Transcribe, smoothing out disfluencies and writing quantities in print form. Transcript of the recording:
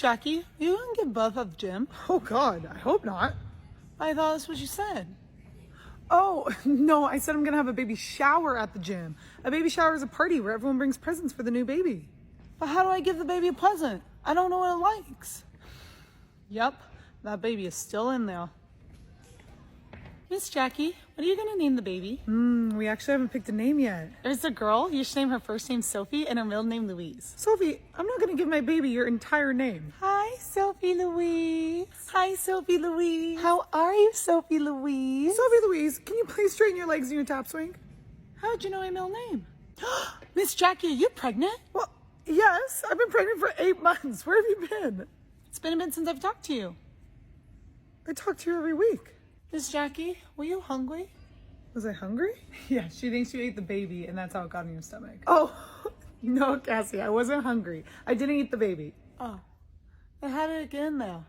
Jackie, are you gonna give birth at the gym? Oh God, I hope not. I thought that's what you said. Oh, no, I said I'm gonna have a baby shower at the gym. A baby shower is a party where everyone brings presents for the new baby. But how do I give the baby a present? I don't know what it likes. Yep, that baby is still in there. Miss Jackie, what are you gonna name the baby? We actually haven't picked a name yet. There's a girl. You should name her first name Sophie and her middle name Louise. Sophie, I'm not gonna give my baby your entire name. Hi, Sophie Louise. Hi, Sophie Louise. How are you, Sophie Louise? Sophie Louise, can you please straighten your legs in your top swing? How'd you know my middle name? Miss Jackie, are you pregnant? Well, yes, I've been pregnant for 8 months. Where have you been? It's been a bit since I've talked to you. I talk to you every week. Miss Jackie, were you hungry? Was I hungry? Yeah, she thinks you ate the baby and that's how it got in your stomach. Oh, no, Cassie, I wasn't hungry. I didn't eat the baby. Oh, then how did it get in there?